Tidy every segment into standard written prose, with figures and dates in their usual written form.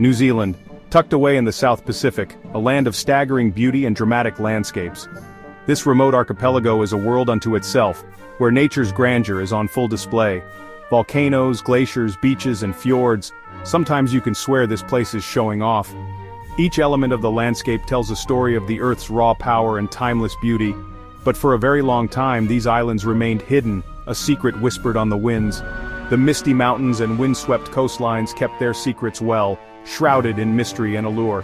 New Zealand, tucked away in the South Pacific, a land of staggering beauty and dramatic landscapes. This remote archipelago is a world unto itself, where nature's grandeur is on full display. Volcanoes, glaciers, beaches, and fjords. Sometimes you can swear this place is showing off. Each element of the landscape tells a story of the Earth's raw power and timeless beauty. But for a very long time these islands remained hidden, a secret whispered on the winds. The misty mountains and windswept coastlines kept their secrets well, shrouded in mystery and allure.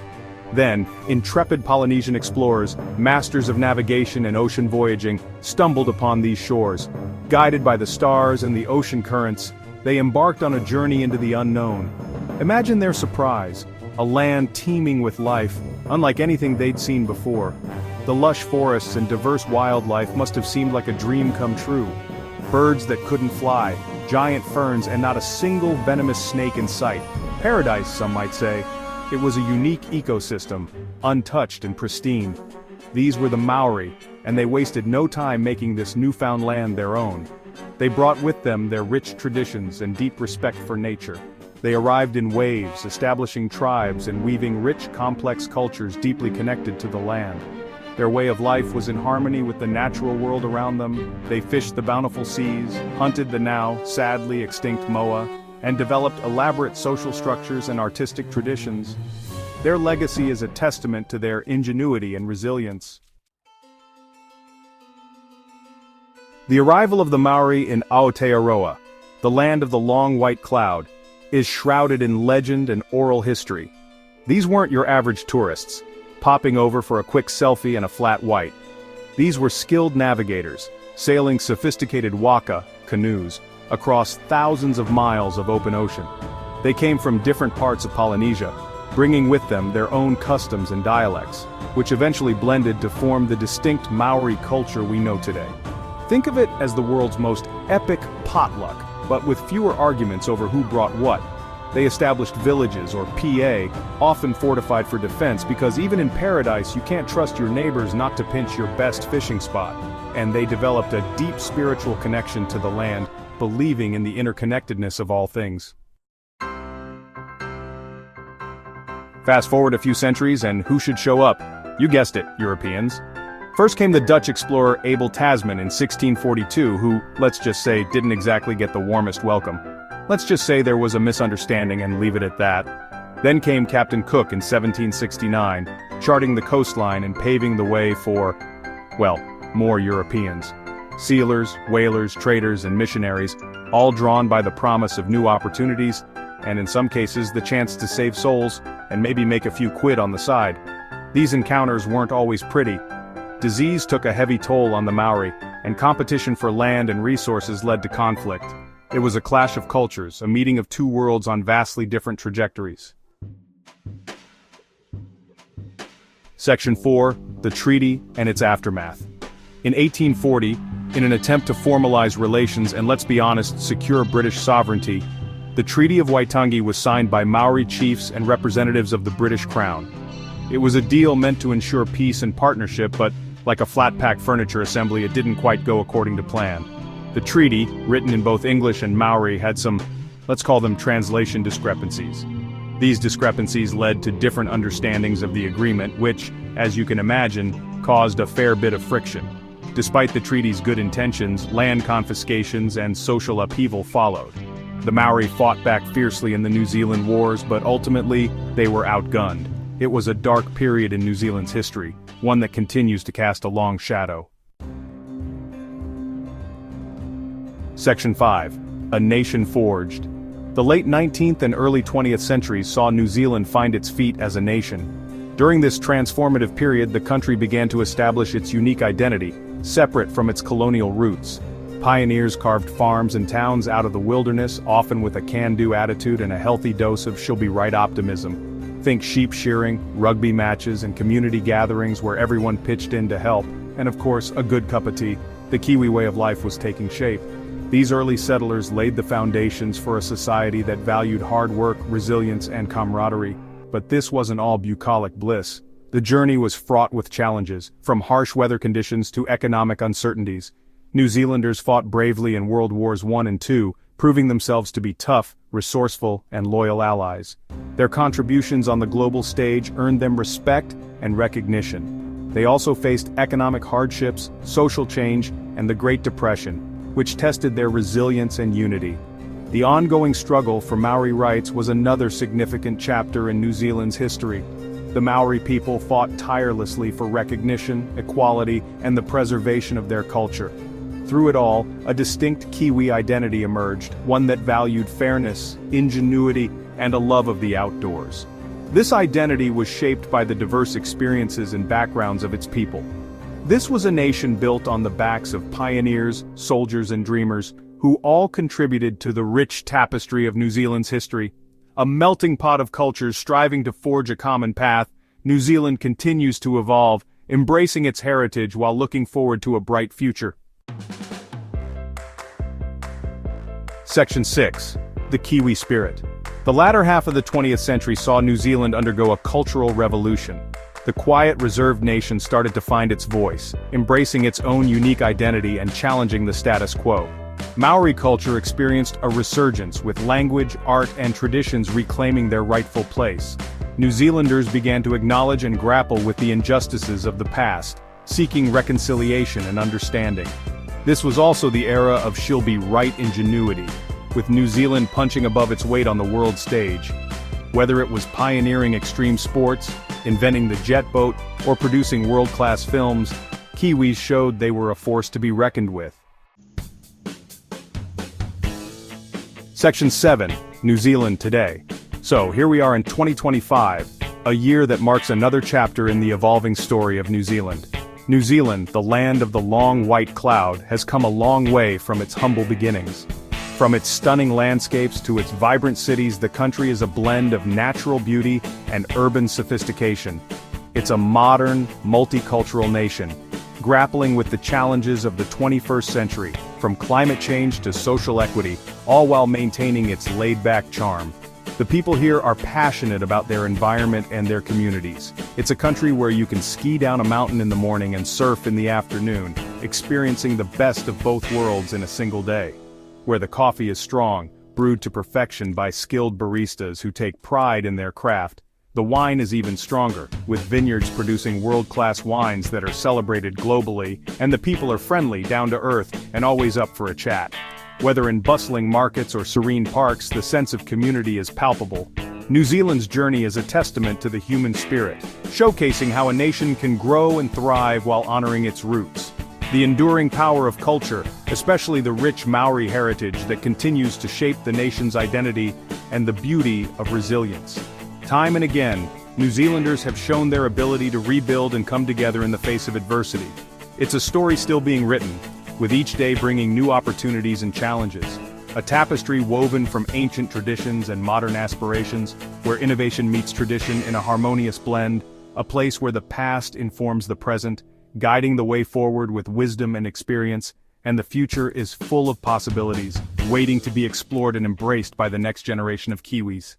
Then, intrepid Polynesian explorers, masters of navigation and ocean voyaging, stumbled upon these shores. Guided by the stars and the ocean currents, they embarked on a journey into the unknown. Imagine their surprise, a land teeming with life, unlike anything they'd seen before. The lush forests and diverse wildlife must have seemed like a dream come true. Birds that couldn't fly, giant ferns, and not a single venomous snake in sight. Paradise, some might say. It was a unique ecosystem, untouched and pristine. These were the Maori, and they wasted no time making this newfound land their own. They brought with them their rich traditions and deep respect for nature. They arrived in waves, establishing tribes and weaving rich, complex cultures deeply connected to the land. Their way of life was in harmony with the natural world around them. They fished the bountiful seas, hunted the now, sadly extinct moa, and developed elaborate social structures and artistic traditions. Their legacy is a testament to their ingenuity and resilience. The arrival of the Maori in Aotearoa, the land of the long white cloud, is shrouded in legend and oral history. These weren't your average tourists, popping over for a quick selfie and a flat white. These were skilled navigators, sailing sophisticated waka, canoes, across thousands of miles of open ocean. They came from different parts of Polynesia, bringing with them their own customs and dialects, which eventually blended to form the distinct Maori culture we know today. Think of it as the world's most epic potluck, but with fewer arguments over who brought what. They established villages, or PA, often fortified for defense because even in paradise you can't trust your neighbors not to pinch your best fishing spot. And they developed a deep spiritual connection to the land, believing in the interconnectedness of all things. Fast forward a few centuries and who should show up? You guessed it, Europeans. First came the Dutch explorer Abel Tasman in 1642 who, let's just say, didn't exactly get the warmest welcome. Let's just say there was a misunderstanding and leave it at that. Then came Captain Cook in 1769, charting the coastline and paving the way for, well, more Europeans. Sealers, whalers, traders, and missionaries, all drawn by the promise of new opportunities, and in some cases the chance to save souls, and maybe make a few quid on the side. These encounters weren't always pretty. Disease took a heavy toll on the Maori, and competition for land and resources led to conflict. It was a clash of cultures, a meeting of two worlds on vastly different trajectories. Section 4, the Treaty and its Aftermath. In 1840, in an attempt to formalize relations and, let's be honest, secure British sovereignty, the Treaty of Waitangi was signed by Maori chiefs and representatives of the British Crown. It was a deal meant to ensure peace and partnership, but, like a flat-pack furniture assembly, it didn't quite go according to plan. The treaty, written in both English and Maori, had some, let's call them translation discrepancies. These discrepancies led to different understandings of the agreement, which, as you can imagine, caused a fair bit of friction. Despite the treaty's good intentions, land confiscations and social upheaval followed. The Maori fought back fiercely in the New Zealand wars, but ultimately, they were outgunned. It was a dark period in New Zealand's history, one that continues to cast a long shadow. Section 5. A Nation Forged. The late 19th and early 20th centuries saw New Zealand find its feet as a nation. During this transformative period, the country began to establish its unique identity, separate from its colonial roots. Pioneers carved farms and towns out of the wilderness, often with a can-do attitude and a healthy dose of she'll-be-right optimism. Think sheep shearing, rugby matches, and community gatherings where everyone pitched in to help, and of course, a good cup of tea. The Kiwi way of life was taking shape. These early settlers laid the foundations for a society that valued hard work, resilience, and camaraderie. But this wasn't all bucolic bliss. The journey was fraught with challenges, from harsh weather conditions to economic uncertainties. New Zealanders fought bravely in World Wars I and II, proving themselves to be tough, resourceful, and loyal allies. Their contributions on the global stage earned them respect and recognition. They also faced economic hardships, social change, and the Great Depression, which tested their resilience and unity. The ongoing struggle for Maori rights was another significant chapter in New Zealand's history. The Maori people fought tirelessly for recognition, equality, and the preservation of their culture. Through it all, a distinct Kiwi identity emerged, one that valued fairness, ingenuity, and a love of the outdoors. This identity was shaped by the diverse experiences and backgrounds of its people. This was a nation built on the backs of pioneers, soldiers, and dreamers, who all contributed to the rich tapestry of New Zealand's history. A melting pot of cultures striving to forge a common path, New Zealand continues to evolve, embracing its heritage while looking forward to a bright future. Section 6. The Kiwi Spirit. The latter half of the 20th century saw New Zealand undergo a cultural revolution. The quiet, reserved nation started to find its voice, embracing its own unique identity and challenging the status quo. Maori culture experienced a resurgence, with language, art, and traditions reclaiming their rightful place. New Zealanders began to acknowledge and grapple with the injustices of the past, seeking reconciliation and understanding. This was also the era of she'll be right ingenuity, with New Zealand punching above its weight on the world stage. Whether it was pioneering extreme sports, inventing the jet boat, or producing world-class films, Kiwis showed they were a force to be reckoned with. Section 7. New Zealand Today. So, here we are in 2025, a year that marks another chapter in the evolving story of New Zealand. New Zealand, the land of the long white cloud, has come a long way from its humble beginnings. From its stunning landscapes to its vibrant cities, the country is a blend of natural beauty and urban sophistication. It's a modern, multicultural nation, grappling with the challenges of the 21st century, from climate change to social equity, all while maintaining its laid-back charm. The people here are passionate about their environment and their communities. It's a country where you can ski down a mountain in the morning and surf in the afternoon, experiencing the best of both worlds in a single day. Where the coffee is strong, brewed to perfection by skilled baristas who take pride in their craft. The wine is even stronger, with vineyards producing world-class wines that are celebrated globally, and the people are friendly, down-to-earth, and always up for a chat. Whether in bustling markets or serene parks, the sense of community is palpable. New Zealand's journey is a testament to the human spirit, showcasing how a nation can grow and thrive while honoring its roots. The enduring power of culture, especially the rich Maori heritage that continues to shape the nation's identity, and the beauty of resilience. Time and again, New Zealanders have shown their ability to rebuild and come together in the face of adversity. It's a story still being written, with each day bringing new opportunities and challenges. A tapestry woven from ancient traditions and modern aspirations, where innovation meets tradition in a harmonious blend, a place where the past informs the present, guiding the way forward with wisdom and experience, and the future is full of possibilities, waiting to be explored and embraced by the next generation of Kiwis.